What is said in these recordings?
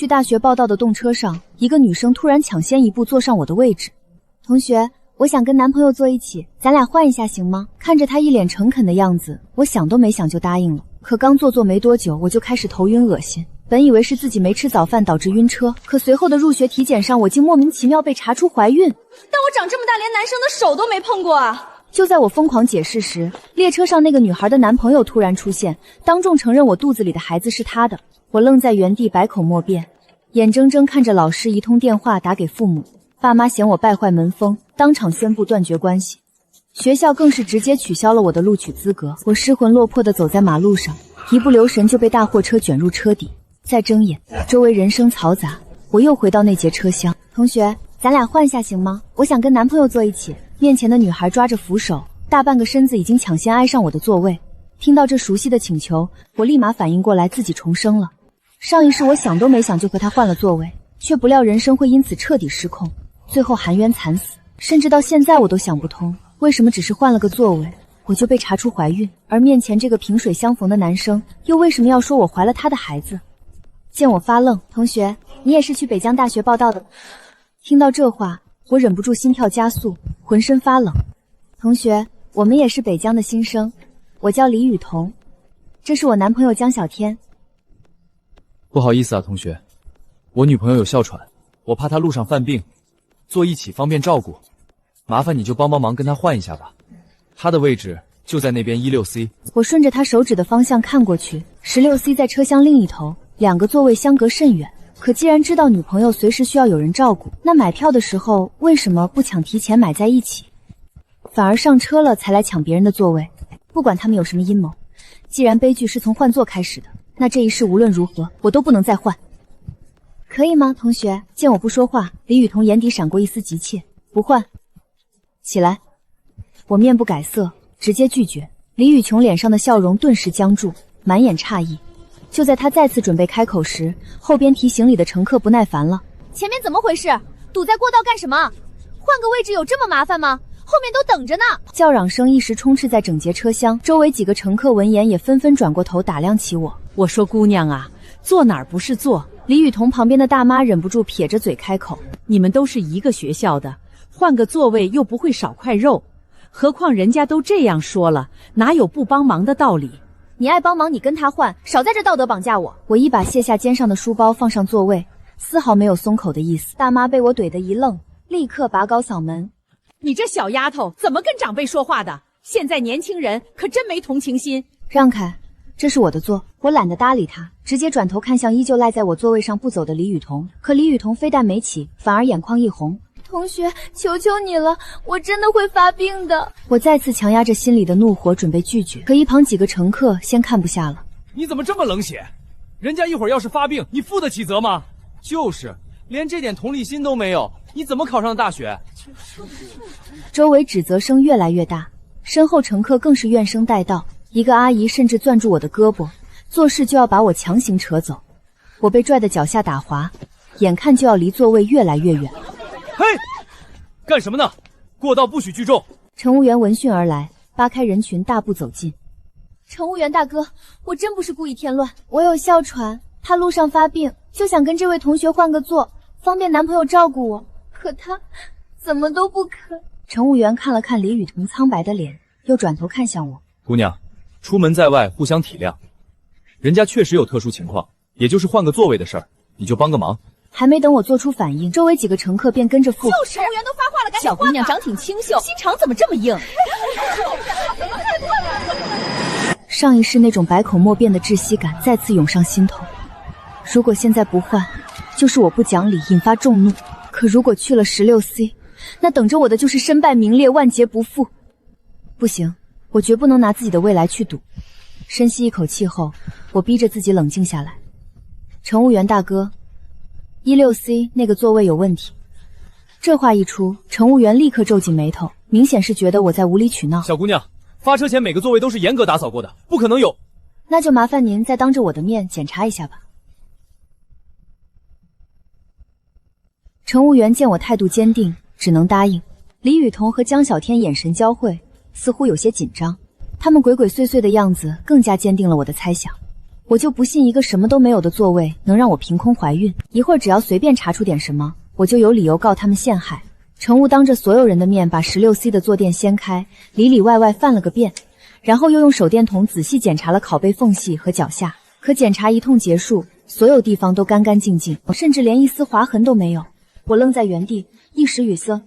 去大學報到的動車上，一個女生突然搶先一步坐上我的位置。同學，我想跟男朋友坐一起，咱倆換一下行嗎？看着他一臉誠懇的樣子，我想都沒想就答應了。可剛坐沒多久，我就開始頭暈惡心。本以為是自己沒吃早飯導致暈車，可隨後的入學體檢上，我竟莫名其妙被查出懷孕。但我長這麼大，連男生的手都沒碰過啊！就在我瘋狂解釋時，列車上那個女孩的男朋友突然出現，當眾承認我肚子裡的孩子是他的。我愣在原地，百口莫辩，眼睜睜看着老師一通電話打給父母，爸媽嫌我敗壞門風，當場宣布斷絕關係。學校更是直接取消了我的錄取資格。我失魂落魄地走在馬路上，一不留神就被大貨車捲入車底。再睜眼，周圍人聲嘈雜，我又回到那節車廂。同學，咱倆換下行嗎？我想跟男朋友坐一起。面前的女孩抓着扶手，大半個身子已經搶先挨上我的座位。聽到這熟悉的請求，我立馬反應過來自己重生了。上一世我想都沒想就和他換了座位，卻不料人生會因此徹底失控，最後含冤慘死。甚至到現在我都想不通，為什麼只是換了個座位，我就被查出懷孕，而面前這個萍水相逢的男生又為什麼要說我懷了他的孩子？見我發愣，同學，你也是去北江大學報到的？聽到這話，我忍不住心跳加速，渾身發冷。同學，我們也是北江的新生，我叫李雨桐，這是我男朋友江小天。不好意思啊，同學，我女朋友有哮喘，我怕她路上犯病，坐一起方便照顧，麻煩你就帮忙跟她換一下吧。她的位置就在那邊 16C。我順着她手指的方向看過去， 16C 在車廂另一頭，兩個座位相隔甚遠。可既然知道女朋友隨時需要有人照顧，那買票的時候為什麼不搶提前買在一起，反而上車了才來搶別人的座位？不管他們有什麼陰謀，既然悲劇是從換座開始的，那這一世無論如何我都不能再換。可以嗎，同學？見我不說話，李雨桐眼底閃過一絲急切。不換。起來。我面不改色，直接拒絕。李雨桐臉上的笑容頓時僵住，滿眼詫異。就在他再次準備開口時，後邊提行李的乘客不耐煩了：前面怎麼回事？堵在過道幹什麼？換個位置有這麼麻煩嗎？後面都等着呢！叫嚷聲一時充斥在整節車廂，周圍幾個乘客聞言也紛紛轉過頭打量起我。我說姑娘啊，坐哪兒不是坐？李雨桐旁邊的大媽忍不住撇着嘴開口：你們都是一個學校的，換個座位又不會少塊肉，何況人家都這樣說了，哪有不幫忙的道理？你愛幫忙你跟他換，少在這道德綁架我。我一把卸下肩上的書包放上座位，絲毫沒有鬆口的意思。大媽被我怼得一愣，立刻拔高嗓門：你這小丫頭怎么跟長輩說話的？現在年輕人可真沒同情心。讓開，這是我的座。我懶得搭理他，直接轉頭看向依舊賴在我座位上不走的李雨桐。可李雨桐非但沒起，反而眼眶一紅。同學，求求你了，我真的會發病的。我再次強壓着心裡的怒火，準備拒絕，可一旁幾個乘客先看不下了。你怎麼這麼冷血？人家一會兒要是發病，你負得起責嗎？就是，連這點同理心都沒有，你怎麼考上大學？周圍指責聲越來越大，身後乘客更是怨聲載道。一個阿姨甚至攥住我的胳膊，做事就要把我強行扯走。我被拽得腳下打滑，眼看就要離座位越來越遠。嘿，幹什麼呢？過道不許聚眾。乘務員聞訊而來，扒開人群大步走近。乘務員大哥，我真不是故意添亂，我有哮喘，他路上發病，就想跟這位同学換個座，方便男朋友照顧我。可他怎麼都不肯。乘務員看了看李雨桐蒼白的臉，又轉頭看向我。姑娘，出門在外互相體諒，人家確實有特殊情況，也就是換個座位的事兒，你就幫個忙。還沒等我做出反應，周圍幾個乘客便跟着附和。就是乘務員都發話了，趕緊換吧。小姑娘长挺清秀，心肠怎麼這麼硬？上一世那種百口莫辯的窒息感再次湧上心頭。如果現在不換，就是我不講理引發眾怒；可如果去了 16C， 那等着我的就是身敗名裂、萬劫不復。不行，我絕不能拿自己的未來去賭。深吸一口氣後，我逼着自己冷靜下來。乘務員大哥，16C 那個座位有問题。這話一出，乘務員立刻皺緊眉頭，明顯是覺得我在無理取鬧。小姑娘，發車前每個座位都是嚴格打掃過的，不可能有。那就麻煩您再當着我的面檢查一下吧。乘務員見我態度堅定，只能答應。李雨桐和江小天眼神交匯，似乎有些緊張，他們鬼鬼祟祟的樣子更加堅定了我的猜想。我就不信一個什麼都沒有的座位能讓我憑空懷孕。一會兒只要隨便查出點什麼，我就有理由告他們陷害。乘務當着所有人的面把 16C 的坐墊掀開，裡裡外外翻了個遍，然後又用手電筒仔細檢查了拷貝縫隙和腳下。可檢查一通結束，所有地方都乾乾淨淨，甚至連一絲劃痕都沒有。我愣在原地，一時語塞。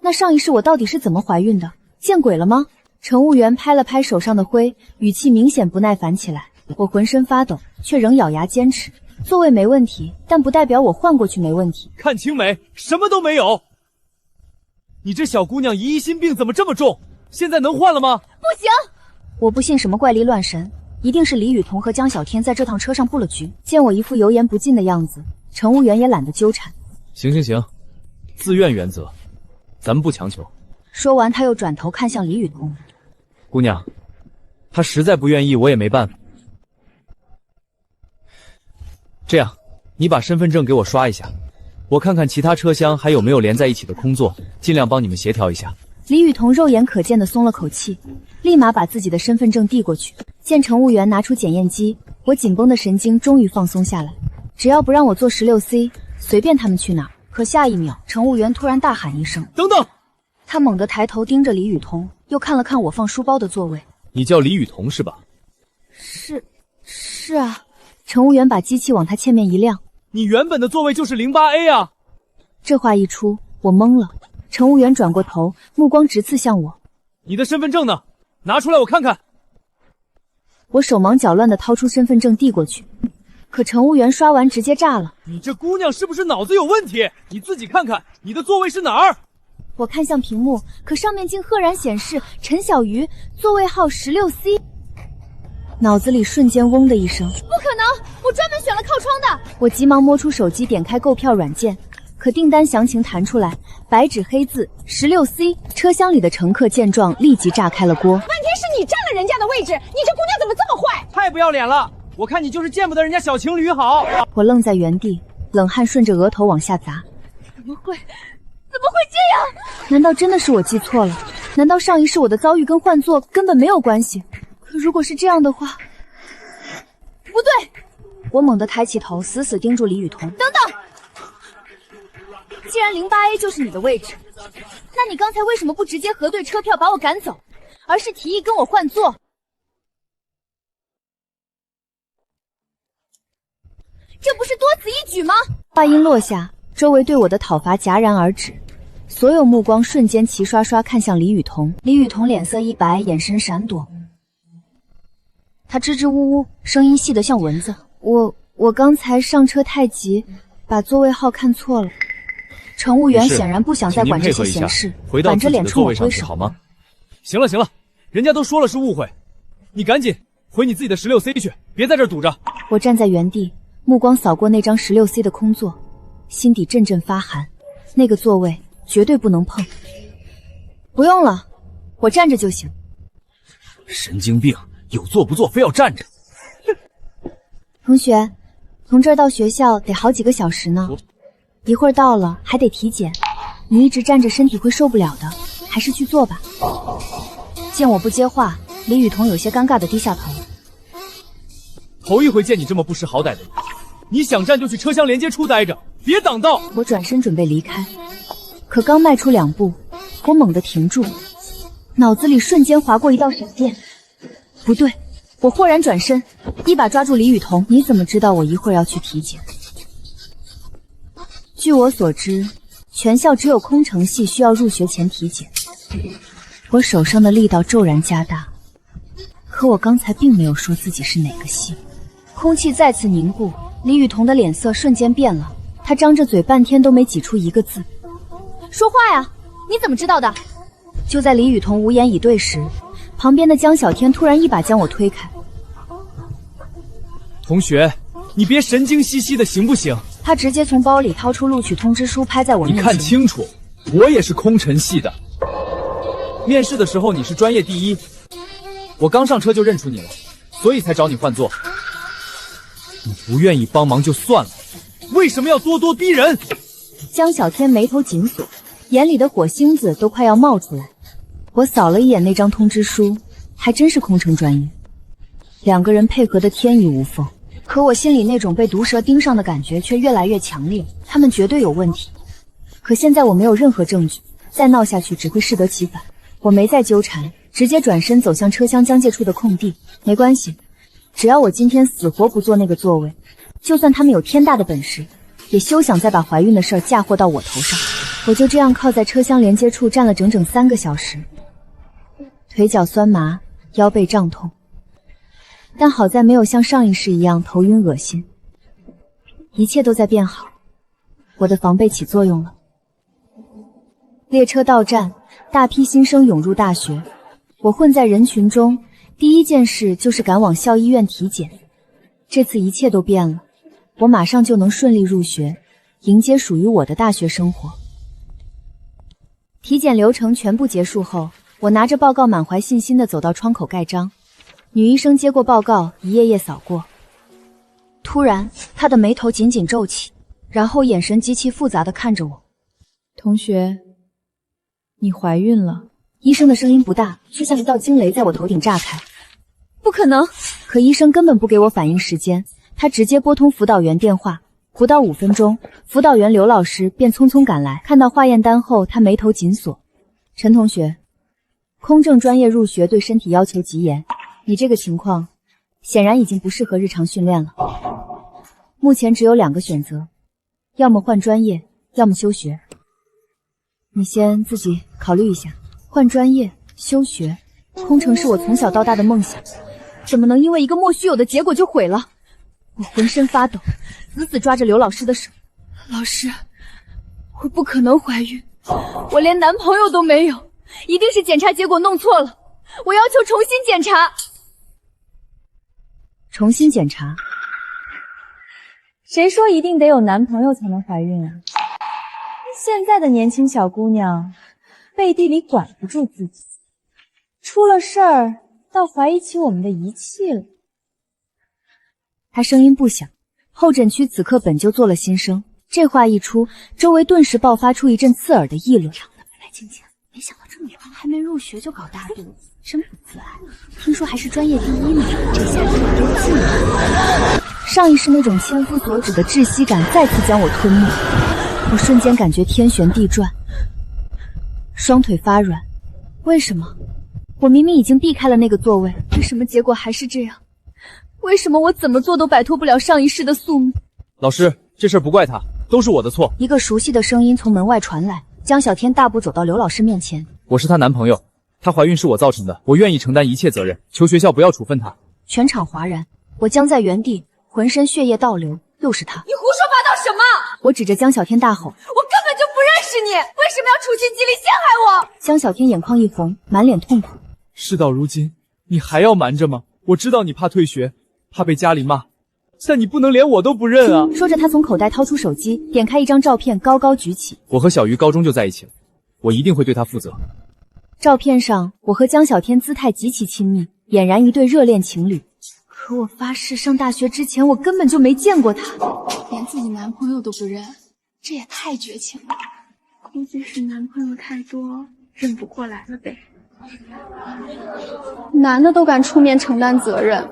那上一世我到底是怎麼懷孕的？見鬼了嗎？乘務員拍了拍手上的灰，語氣明顯不耐煩起來。我渾身發抖，卻仍咬牙堅持。座位沒問題，但不代表我換過去沒問題。看清没？什麼都沒有。你這小姑娘疑心病怎麼這麼重？現在能換了嗎？不行！我不信什麼怪力亂神，一定是李雨桐和江小天在這趟車上布了局。見我一副油鹽不進的樣子，乘務員也懶得糾纏。行，自願原則，咱們不強求。說完，他又轉頭看向李雨桐。姑娘，她實在不願意，我也沒辦法。這樣，你把身份證給我刷一下，我看看其他車廂還有沒有連在一起的空座，盡量幫你們協調一下。李雨桐肉眼可見地鬆了口氣，立馬把自己的身份證遞過去。見乘務員拿出檢驗機，我緊繃的神經終於放鬆下來。只要不讓我坐 16C， 隨便他們去哪兒。可下一秒，乘務員突然大喊一聲：“等等！”他猛地抬頭盯着李雨桐，又看了看我放書包的座位。你叫李雨桐是吧？是啊。乘務員把机器往他前面一亮。你原本的座位就是 08A 啊！這話一出，我懵了。乘務員轉過頭，目光直刺向我。你的身份證呢？拿出來我看看。我手忙腳亂地掏出身份證遞過去，可乘務員刷完直接炸了。你這姑娘是不是腦子有問題？你自己看看，你的座位是哪兒？我看向屏幕，可上面竟赫然顯示陳小魚，座位號 16C。腦子裡瞬間嗡的一聲，不可能！我专门選了靠窗的。我急忙摸出手機，點開購票軟件，可訂單詳情彈出來，白紙黑字 16C。車廂裡的乘客見狀，立即炸開了鍋。半天是你占了人家的位置，你這姑娘怎麼這麼壞？太不要臉了！我看你就是見不得人家小情侶好。我愣在原地，冷汗順着額頭往下砸。怎麼會這樣？難道真的是我記錯了？難道上一世我的遭遇跟換座根本沒有關係？可如果是這樣的話，不对！我猛地抬起頭，死死盯住李雨桐。等等，既然 08A 就是你的位置，那你刚才為什麼不直接核對車票把我趕走，而是提議跟我換座？這不是多此一舉嗎？話音落下，周圍對我的討伐戛然而止，所有目光瞬間齊刷刷看向李雨桐。李雨桐臉色一白，眼神閃躲。他支支吾吾，聲音細得像蚊子。我剛才上車太急，把座位號看錯了。乘務員顯然不想再管這些閒事，板着臉衝我揮手。好嗎？行了，人家都說了是誤會，你趕緊回你自己的 16C 去，別在這兒堵着。我站在原地，目光掃過那張 16C 的空座，心底陣陣發寒。那個座位絕對不能碰。不用了，我站着就行。神經病，有坐不坐非要站着。同学，从這兒到學校得好幾個小時呢，一會兒到了還得體檢，你一直站着身體會受不了的，還是去坐吧。見我不接話，李雨桐有些尷尬地低下頭。頭一回見你這麼不識好歹的人，你想站就去車廂連接處待着，別擋道。我轉身準備離開，可剛邁出2步，我猛地停住，腦子裡瞬間劃過一道閃電。不對，我豁然轉身，一把抓住李雨桐。你怎麼知道我一會兒要去體檢？據我所知，全校只有空乘系需要入學前體檢。我手上的力道驟然加大，可我剛才並沒有說自己是哪個系。空氣再次凝固，李雨桐的臉色瞬間變了，她張着嘴半天都沒擠出一個字。說話呀！你怎麼知道的？就在李雨桐無言以對時，旁邊的江小天突然一把將我推開。同學，你別神經兮兮的行不行？他直接從包裡掏出錄取通知書拍在我面前。你看清楚，我也是空乘系的。面試的時候你是專業第一，我剛上車就認出你了，所以才找你換座。你不願意幫忙就算了，為什麼要咄咄逼人？江小天眉頭緊鎖，眼裡的火星子都快要冒出來。我掃了一眼那張通知書，還真是空乘專業，2個人配合的天衣無縫。可我心裡那種被毒蛇盯上的感覺卻越來越強烈，他們絕對有問題。可現在我沒有任何證據，再鬧下去只會適得其反。我沒再糾纏，直接轉身走向車廂交界處的空地。沒關係，只要我今天死活不坐那個座位，就算他們有天大的本事，也休想再把懷孕的事兒嫁禍到我頭上。我就這樣靠在車廂連接處站了整整3個小時，腿腳酸麻，腰背脹痛，但好在沒有像上一世一樣頭暈惡心，一切都在變好，我的防備起作用了。列車到站，大批新生湧入大學，我混在人群中，第一件事就是趕往校醫院體檢。這次一切都變了，我馬上就能順利入學，迎接屬於我的大學生活。體檢流程全部結束後，我拿着報告滿懷信心地走到窗口蓋章。女醫生接過報告，一頁頁掃過。突然，她的眉頭緊緊皺起，然後眼神極其複雜地看着我。同学，你懷孕了。醫生的聲音不大，卻像一道驚雷在我頭頂炸開。不可能！可醫生根本不給我反應時間，他直接撥通輔導員電話。不到5分鐘，輔導員劉老師便匆匆趕來。看到化驗单後，他眉頭緊鎖。陳同學，空政專業入學对身體要求極嚴，你這個情況顯然已經不適合日常訓練了。目前只有2個選擇，要麼換專業，要麼休學。你先自己考慮一下。換專業，休學，空乘是我從小到大的夢想，怎麼能因為一個莫須有的結果就毀了？我渾身發抖，死死抓着刘老師的手。老師，我不可能懷孕，我連男朋友都没有，一定是檢查結果弄錯了，我要求重新檢查。重新檢查？誰說一定得有男朋友才能懷孕啊？現在的年輕小姑娘背地裡管不住自己，出了事兒倒懷疑起我們的仪器了。他声音不響，候诊区此刻本就做了新生，这話一出，周圍頓時爆發出一陣刺耳的議論。長得白白淨淨，沒想到這麼胖，還沒入學就搞大肚子，真不自愛。聽說還是專業第1呢，這下子我都進了。上一世那種千夫所指的窒息感再次將我吞沒，我瞬間感覺天旋地轉，雙腿發軟。為什麼？我明明已經避開了那個座位，為什麼結果還是這樣？為什麼我怎麼做都擺脫不了上一世的宿命？老師，這事兒不怪他，都是我的錯。一個熟悉的聲音從門外傳來，江小天大步走到劉老師面前。我是她男朋友，她懷孕是我造成的，我願意承擔一切責任，求學校不要處分她。全場嘩然，我僵在原地，渾身血液倒流。又是他！你胡說八道什麼？我指着江小天大吼：我根本就不認識你，為什麼要處心積慮陷害我？江小天眼眶一紅，滿臉痛苦。事到如今，你還要瞞着嗎？我知道你怕退學，怕被家裡罵，但你不能連我都不認啊！說着，他從口袋掏出手機，點開一張照片，高高舉起。我和小魚高中就在一起了，我一定会对她負責。照片上，我和江小天姿態極其親密，儼然一對熱戀情侶。可我發誓，上大學之前我根本就沒見過他，連自己男朋友都不認，這也太絕情了。估計是男朋友太多，認不過來了唄。男的都敢出面承擔責任，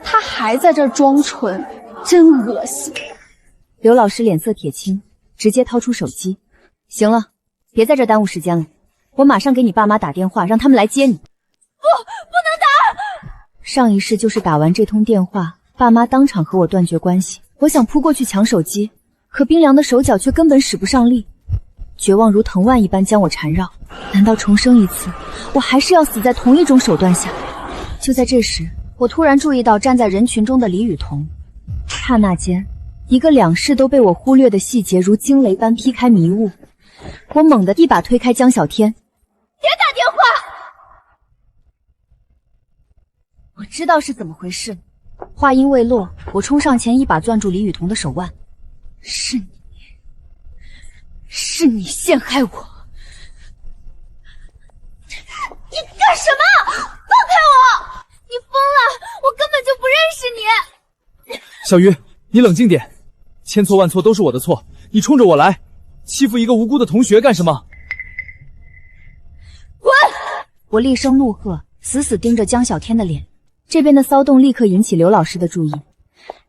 他還在這兒裝純，真惡心。劉老師臉色鐵青，直接掏出手機。行了，別在這耽誤時間了，我馬上給你爸媽打電話，讓他們來接你。不能打！上一世就是打完這通電話，爸媽當場和我斷絕關係。我想撲過去搶手機，可冰涼的手腳卻根本使不上力，絕望如藤蔓一般將我纏繞。難道重生一次，我還是要死在同一種手段下？就在這時，我突然注意到站在人群中的李雨桐。剎那間，一個2世都被我忽略的細節如驚雷般劈開迷霧。我猛地一把推開江小天，別打電話！我知道是怎麼回事。話音未落，我衝上前一把攥住李雨桐的手腕。是你陷害我！你幹什麼？放開我！你瘋了！我根本就不認識你！小魚，你冷靜點，千錯萬錯都是我的錯，你衝着我來，欺負一個無辜的同學幹什麼？滾！我厲聲怒喝，死死盯着江小天的臉。這邊的騷動立刻引起劉老師的注意，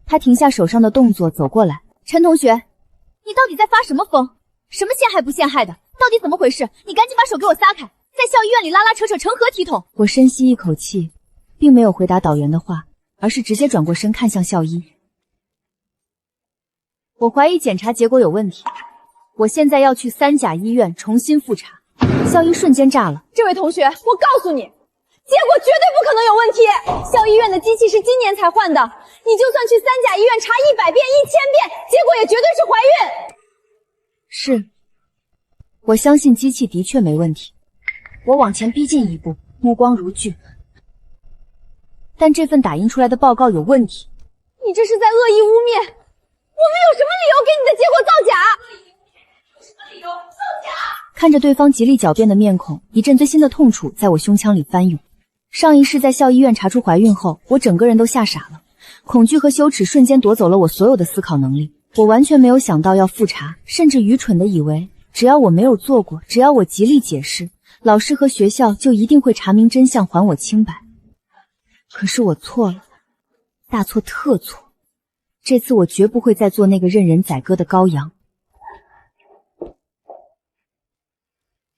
他停下手上的動作，走过来。陈同学，你到底在发什麼瘋？什麼陷害不陷害的？到底怎麼回事？你趕緊把手給我撒開！在校醫院裡拉拉扯扯，成何體統？我深吸一口氣，並沒有回答導員的話，而是直接轉過身看向校醫。我懷疑檢查結果有問題，我現在要去3甲醫院重新複查。校醫瞬間炸了。這位同學，我告訴你，結果絕對不可能有問題。校醫院的機器是今年才換的，你就算去3甲醫院查100遍、1000遍，結果也絕對是懷孕。是，我相信機器的確沒問題。我往前逼近一步，目光如炬。但這份打印出來的報告有問題。你這是在惡意污衊，我們有什麼理由給你的結果造假？什麼理由造假？看着對方極力狡辯的面孔，一陣錐心的痛楚在我胸腔裡翻湧。上一世在校醫院查出懷孕後，我整個人都嚇傻了，恐懼和羞恥瞬間奪走了我所有的思考能力。我完全沒有想到要複查，甚至愚蠢的以為只要我沒有做過，只要我極力解釋，老師和學校就一定會查明真相，還我清白。可是我錯了，大錯特錯。這次我絕不會再做那個任人宰割的羔羊。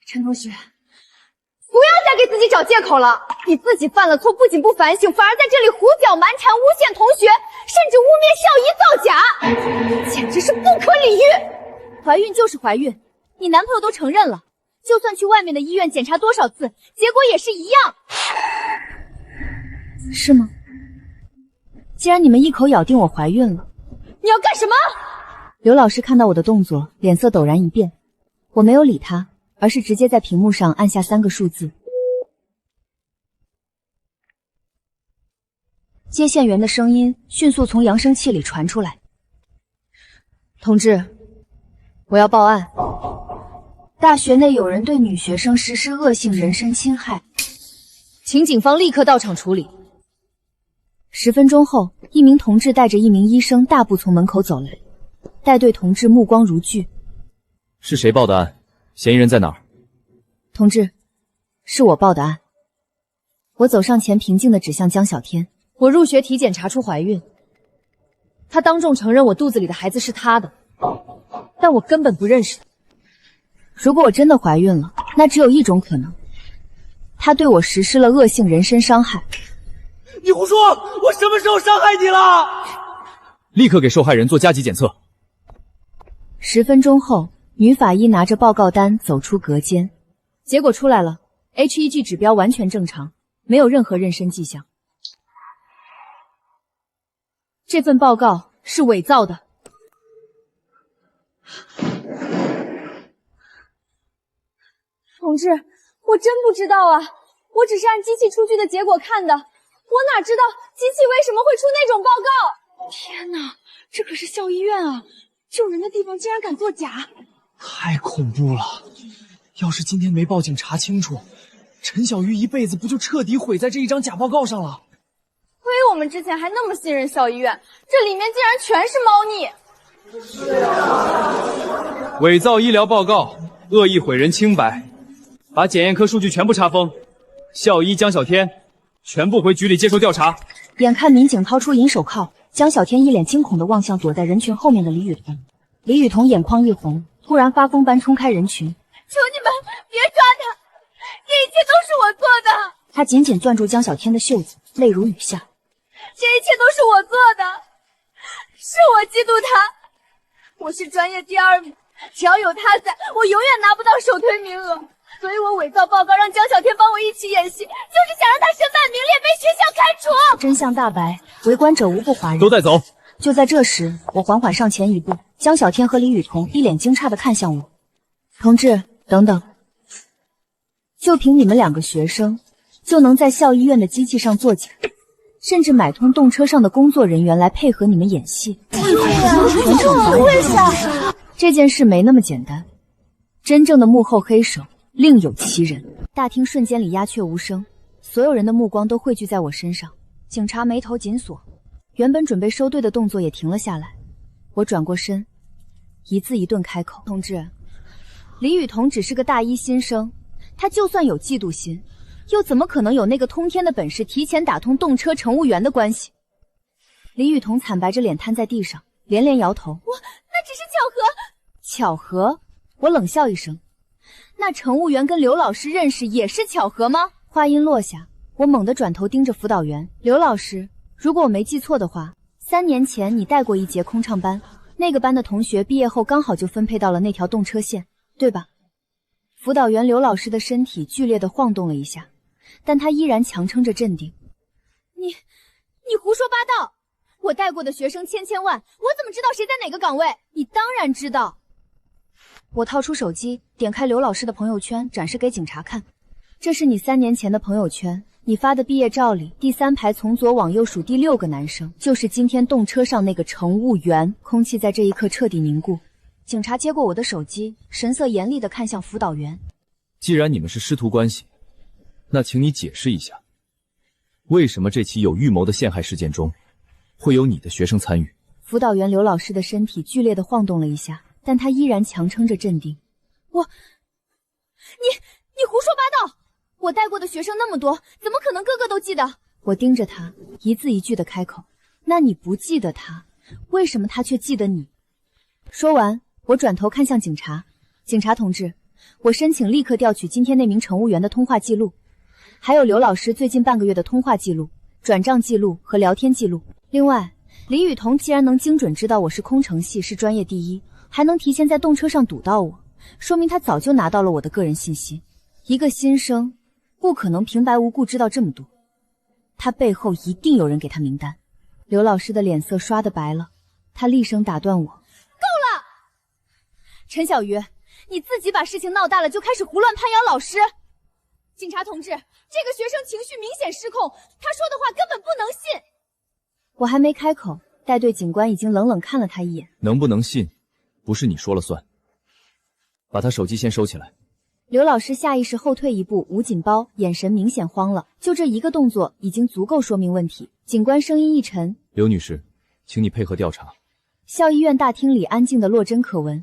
陳同學，不要再給自己找借口了。你自己犯了錯，不僅不反省，反而在這裡胡攪蠻纏，誣陷同學，甚至污衊校醫造假，簡直是不可理喻。懷孕就是懷孕，你男朋友都承認了，就算去外面的醫院檢查多少次，結果也是一樣。是嗎？既然你們一口咬定我懷孕了，你要幹什麼？劉老師看到我的動作，臉色陡然一變。我沒有理他，而是直接在屏幕上按下3個數字。接線員的聲音迅速從揚聲器裡傳出來：同志，我要報案，大學內有人對女學生實施惡性人身侵害，請警方立刻到場處理。10分鐘後，一名同志帶着一名醫生大步從門口走來，帶隊同志目光如炬。是誰報的案？嫌疑人在哪兒？同志，是我報的案。我走上前，平靜地指向江小天。我入學體檢查出懷孕，他當眾承認我肚子裡的孩子是他的，但我根本不認識他。如果我真的懷孕了，那只有一種可能，他對我實施了惡性人身傷害。你胡說！我什麼時候傷害你了？立刻給受害人做加急檢測。10分鐘後，女法醫拿着報告單走出隔間，結果出來了 ，HEG 指標完全正常，沒有任何妊娠跡象。這份報告是偽造的。同志，我真不知道啊，我只是按機器出具的結果看的，我哪知道機器為什麼會出那種報告？天哪，這可是校醫院啊，救人的地方竟然敢作假，太恐怖了！要是今天沒報警查清楚，陳小魚一輩子不就徹底毀在這一張假報告上了？虧我們之前還那麼信任校醫院，這裡面竟然全是貓膩。偽造醫療報告，惡意毀人清白，把檢驗科數據全部查封。校醫江小天，全部回局裡接受調查。眼看民警掏出銀手銬，江小天一臉驚恐地望向躲在人群後面的李雨桐。李雨桐眼眶一紅，突然發瘋般衝開人群。求你們別抓他，這一切都是我做的。他緊緊攥住江小天的袖子，淚如雨下。這一切都是我做的，是我嫉妒他。我是專業第2名，只要有他在，我永遠拿不到首推名額。所以我偽造報告讓江小天幫我一起演戲，就是想讓他身敗名裂，被學校開除。真相大白，圍觀者無不譁然。都帶走。就在這時，我緩緩上前一步，江小天和李雨桐一臉驚詫地看向我。同志，等等，就憑你們2個學生，就能在校醫院的機器上作假，甚至買通動車上的工作人員來配合你們演戲。全場跪下！這件事沒那麼簡單，真正的幕後黑手另有其人。大廳瞬間裡鴉雀無聲，所有人的目光都匯聚在我身上。警察眉頭緊鎖，原本準備收隊的動作也停了下來。我轉過身，一字一頓開口：同志，李雨桐只是個大一新生，他就算有嫉妒心，又怎麼可能有那個通天的本事提前打通動車乘務員的關係？李雨桐慘白着臉癱在地上，连连摇頭。那只是巧合。巧合？我冷笑一声。那乘务员跟刘老师認識也是巧合嗎？話音落下，我猛地轉頭盯着輔導員。劉老師，如果我沒記錯的話，3年前你帶過一節空唱班，那個班的同學畢業後剛好就分配到了那條動車線，對吧？輔導員劉老師的身體劇烈地晃動了一下，但他依然強撐着鎮定。你胡說八道！我帶過的學生千萬，我怎麼知道誰在哪個崗位？你當然知道。我掏出手機，點開劉老師的朋友圈，展示給警察看。這是你3年前的朋友圈，你發的畢業照裡，第3排從左往右數第6個男生，就是今天動車上那個乘務員。空氣在這一刻徹底凝固。警察接過我的手機，神色嚴厲地看向輔導員。既然你們是師徒關係，那請你解釋一下，為什麼這起有預謀的陷害事件中，會有你的學生參與？輔導員劉老師的身體劇烈地晃動了一下，但他依然強撐着鎮定。你胡說八道！我带過的學生那麼多，怎麼可能個個都記得？我盯着他，一字一句地開口。那你不記得他，為什麼他卻記得你？說完，我轉頭看向警察。警察同志，我申請立刻調取今天那名乘務員的通話記錄，還有劉老師最近半個月的通話記錄、轉賬記錄和聊天記錄。另外，李雨桐既然能精準知道我是空乘系，是專業第一，還能提前在动車上堵到我，說明他早就拿到了我的個人信息。一個新生不可能平白無故知道這麼多，他背後一定有人給他名單。劉老師的臉色刷得白了，他厲聲打斷我：“夠了！陈小魚，你自己把事情鬧大了，就開始胡亂攀咬老師。警察同志，這個學生情緒明顯失控，他說的話根本不能信。”我還沒開口，帶隊警官已經冷冷看了他一眼。能不能信，不是你說了算。把他手機先收起来。劉老師下意識後退一步，捂緊包，眼神明顯慌了。就這一個動作，已經足夠說明問題。警官聲音一沉：“劉女士，請你配合調查。”校醫院大廳裡安靜的落針可聞，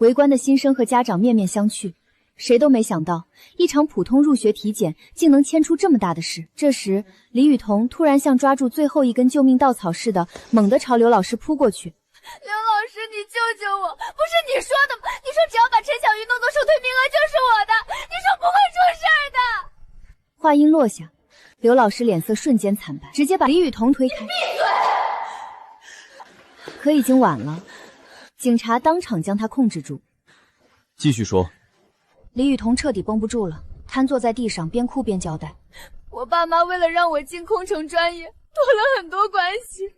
圍觀的新生和家長面面相覷，誰都沒想到一場普通入學體檢竟能牽出這麼大的事。這時，李雨桐突然像抓住最後一根救命稻草似的，猛地朝刘老師撲過去。刘老師，你救救我！不是你說的吗？你说只要把陳小魚弄作首推名额就是我的，你說不会出事儿的。話音落下，劉老師臉色瞬間慘白，直接把李雨桐推開。閉嘴！可已經晚了，警察當场將他控制住。繼續說。李雨桐徹底繃不住了，癱坐在地上，邊哭邊交代：“我爸媽為了讓我進空乘專業，托了很多關係。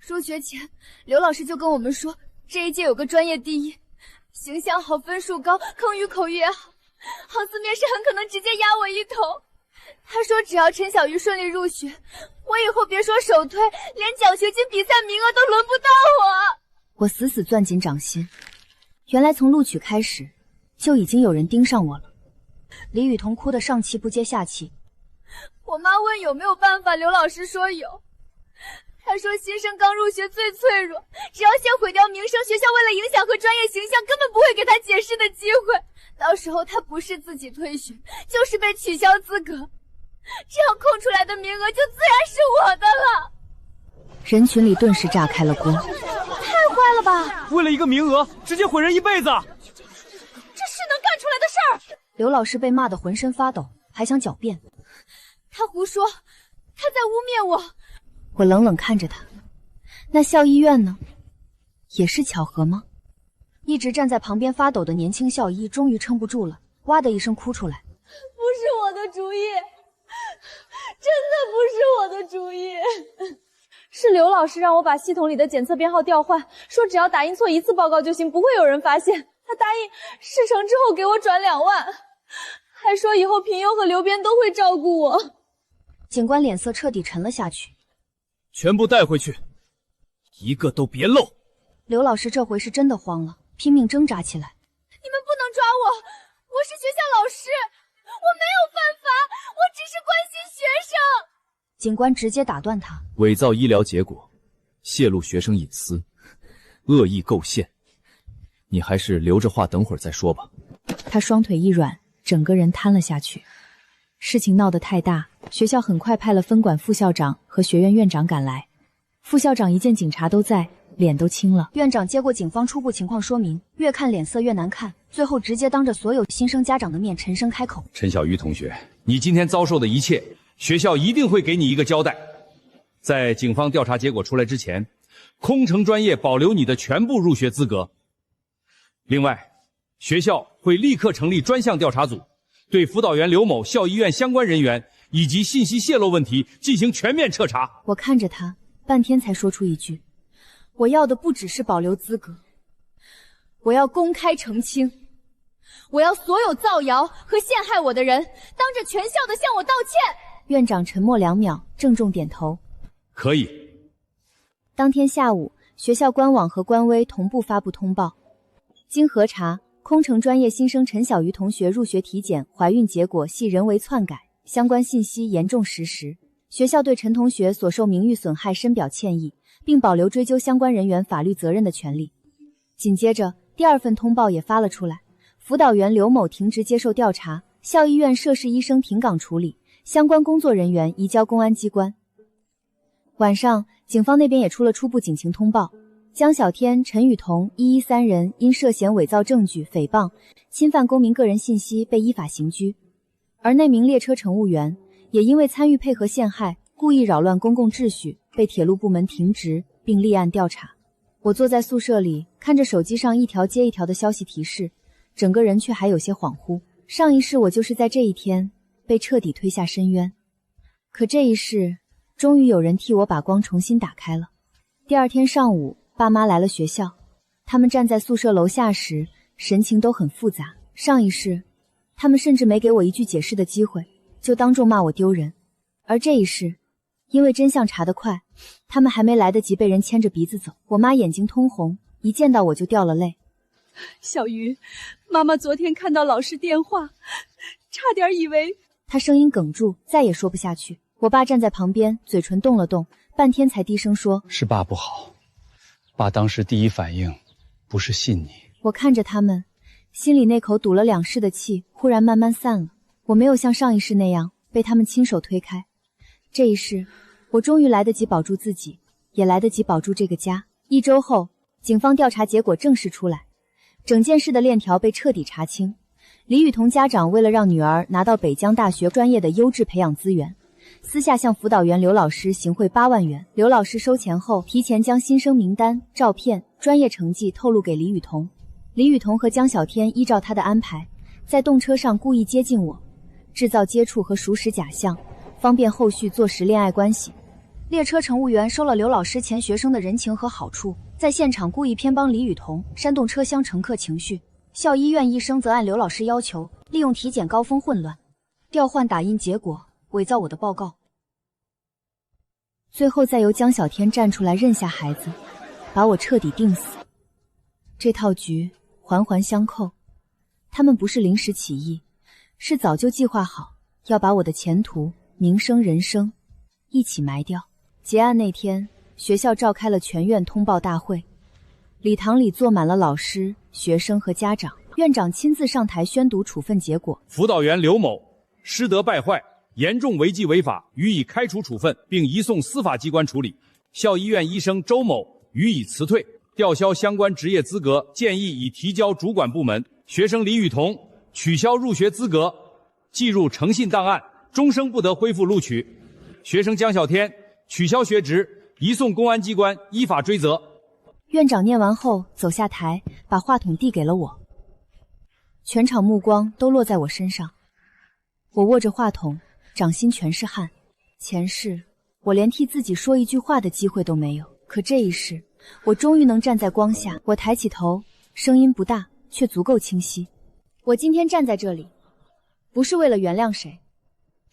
入學前，劉老師就跟我們說，這一屆有個專業第一，形象好，分數高，口語也好，好似面試很可能直接壓我一頭。他說只要陳小魚順利入學，我以後別說首推，連獎學金比賽名額都輪不到我。”我死死攥緊掌心，原來從錄取開始就已經有人盯上我了。李雨桐哭得上气不接下氣。我媽問有沒有辦法，劉老師說有。他說新生剛入學最脆弱，只要先毀掉名聲，學校為了影響和專業形象，根本不會給他解釋的機會。到時候他不是自己退學，就是被取消資格，這樣空出來的名額就自然是我的了。人群裡頓時炸開了鍋。太坏了吧！為了一個名額，直接毀人一輩子，這是能幹出來的事兒！劉老師被罵得渾身發抖，還想狡辯。他胡說，他在污蔑我。我冷冷看着他。那校醫院呢？也是巧合嗎？一直站在旁邊發抖的年輕校医終於撐不住了，哇的一聲哭出来。不是我的主意，真的不是我的主意。是刘老師讓我把系統裡的檢測編號調換，說只要打印錯一次報告就行，不会有人發現。他答應事成之後給我轉2萬，還說以後平優和劉邊都會照顧我。警官臉色徹底沉了下去。全部帶回去，一個都別漏。劉老師這回是真的慌了，拼命掙扎起來。你們不能抓我，我是學校老師，我沒有犯法，我只是關心學生。警官直接打斷他。偽造醫療結果，洩露學生隱私，惡意構陷，你還是留着話等會兒再說吧。他雙腿一軟，整個人癱了下去。事情鬧得太大，學校很快派了分管副校長和學院院長趕來。副校長一見警察都在，臉都青了。院長接過警方初步情況說明，越看臉色越難看，最後直接当着所有新生家長的面沉声開口：陈小鱼同学，你今天遭受的一切，學校一定會給你一個交代。在警方調查結果出來之前，空乘專業保留你的全部入學資格。另外，學校會立刻成立專項調查組，對輔導員劉某、校醫院相關人員以及信息洩露問題進行全面徹查。我看着他，半天才說出一句：我要的不只是保留資格，我要公開澄清，我要所有造謠和陷害我的人當着全校的向我道歉。院長沉默2秒，鄭重點頭：可以。當天下午，學校官網和官微同步發布通報。經核查，空乘專業新生陳小魚同學入學體檢懷孕結果係人為篡改，相關信息嚴重失實。學校對陳同學所受名譽損害深表歉意，並保留追究相關人員法律責任的權利。緊接着，第2份通報也發了出來，輔導員劉某停職接受調查，校醫院涉事醫生停崗處理，相關工作人員移交公安機關。晚上，警方那邊也出了初步警情通報，江小天、陳雨桐一3人因涉嫌偽造證據、誹謗、侵犯公民個人信息被依法刑拘，而那名列車乘務員也因為參與配合陷害、故意擾亂公共秩序，被鐵路部門停職並立案調查。我坐在宿舍裡，看着手機上一條接一條的消息提示，整個人卻還有些恍惚。上一世我就是在這一天被徹底推下深淵，可這一世終於有人替我把光重新打開了。第2天上午，爸媽來了學校，他們站在宿舍樓下時，神情都很複雜。上一世，他們甚至沒給我一句解釋的機會，就當眾罵我丟人。而這一世，因為真相查得快，他們還沒來得及被人牽着鼻子走。我媽眼睛通紅，一見到我就掉了淚。小魚，媽媽昨天看到老師電話，差點以為……她聲音哽住，再也說不下去。我爸站在旁邊，嘴唇動了動，半天才低聲說：是爸不好，爸當時第一反應不是信你。我看着他們，心裡那口堵了2世的氣忽然慢慢散了。我沒有像上一世那樣被他們親手推開，這一世我終於來得及保住自己，也來得及保住這個家。1周後，警方調查結果正式出來，整件事的鏈條被徹底查清。李雨桐家長為了讓女兒拿到北江大學專業的優質培養資源，私下向輔導員劉老師行賄8萬元。劉老師收錢後，提前將新生名單、照片、專業成績透露給李雨桐。李雨桐和江小天依照他的安排，在動車上故意接近我，製造接觸和熟識假象，方便後續坐實戀愛關係。列車乘務員收了劉老師前學生的人情和好處，在現場故意偏幫李雨桐，煽動車廂乘客情緒。校醫院醫生則按劉老師要求，利用體檢高峰混亂，調換打印結果，偽造我的報告。最後再由江小天站出來認下孩子，把我徹底定死。這套局環環相扣，他們不是臨時起意，是早就計劃好，要把我的前途、名聲、人生一起埋掉。結案那天，學校召開了全院通報大會，禮堂裡坐滿了老師、學生和家長。院長親自上台宣讀處分結果：輔導員劉某師德敗壞，嚴重違紀違法，予以開除處分，並移送司法機關處理。校醫院醫生周某予以辭退，吊銷相關職業資格，建議已提交主管部門。學生李雨桐取消入學資格，記入誠信檔案，終生不得恢復錄取。學生江小天取消學職，移送公安機關依法追責。院長念完後走下台，把話筒遞給了我。全場目光都落在我身上，我握着話筒，掌心全是汗。前世我連替自己說一句話的機會都沒有，可這一世我終於能站在光下。我抬起頭，聲音不大，卻足夠清晰。我今天站在這裡，不是為了原諒誰，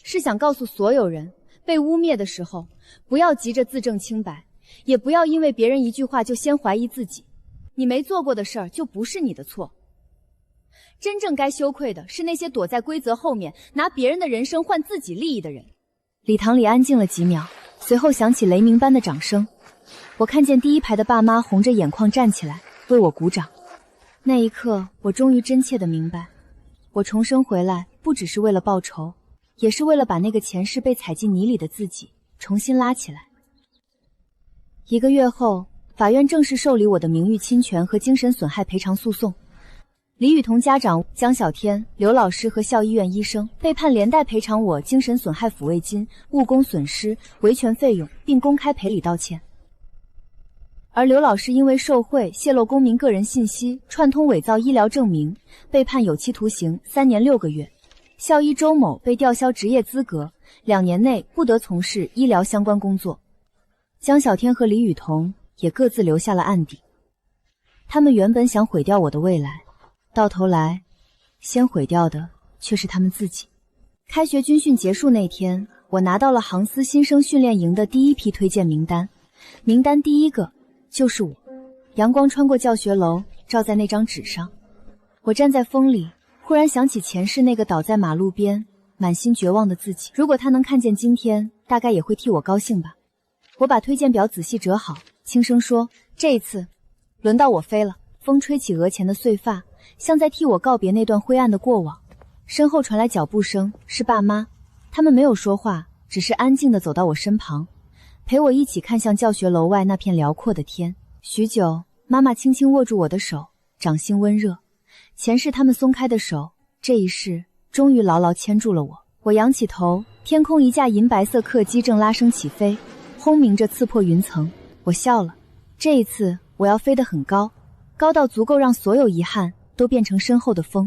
是想告訴所有人，被污衊的時候，不要急着自證清白，也不要因為別人一句話就先懷疑自己。你沒做過的事兒就不是你的錯。真正該羞愧的是那些躲在規則後面，拿別人的人生換自己利益的人。禮堂裡安靜了幾秒，隨後響起雷鳴般的掌聲。我看見第一排的爸媽紅着眼眶站起來，為我鼓掌。那一刻，我終於真切地明白，我重生回來不只是為了報仇，也是為了把那個前世被踩進泥裡的自己重新拉起來。1個月後，法院正式受理我的名譽侵權和精神損害賠償訴訟。李雨桐家長江小天、劉老師和校醫院醫生被判连帶賠償我精神損害抚慰金、误工損失、維权費用，並公開賠禮道歉。而劉老師因為受賄、洩露公民個人信息、串通偽造醫療證明，被判有期徒刑3年6個月。校醫周某被吊銷職業資格，2年內不得從事醫療相關工作。江小天和李雨桐也各自留下了案底。他们原本想毀掉我的未来，到頭來，先毀掉的卻是他們自己。開學軍訓結束那天，我拿到了航司新生訓練營的第一批推薦名單，名單第一個就是我。陽光穿過教學樓，照在那張紙上。我站在風裡，忽然想起前世那個倒在馬路邊、滿心絕望的自己。如果他能看見今天，大概也會替我高興吧。我把推薦表仔細折好，輕聲說：“這一次，輪到我飛了。”風吹起額前的碎髮，像在替我告別那段灰暗的過往。身後傳來腳步聲，是爸媽。他們沒有說話，只是安靜地走到我身旁，陪我一起看向教學樓外那片遼闊的天。許久，媽媽輕輕握住我的手，掌心溫熱。前世他們鬆開的手，這一世終於牢牢牽住了我。我仰起頭，天空一架銀白色客機正拉升起飛，轟鳴着刺破雲層。我笑了，這一次我要飛得很高，高到足夠讓所有遺憾都變成身後的風。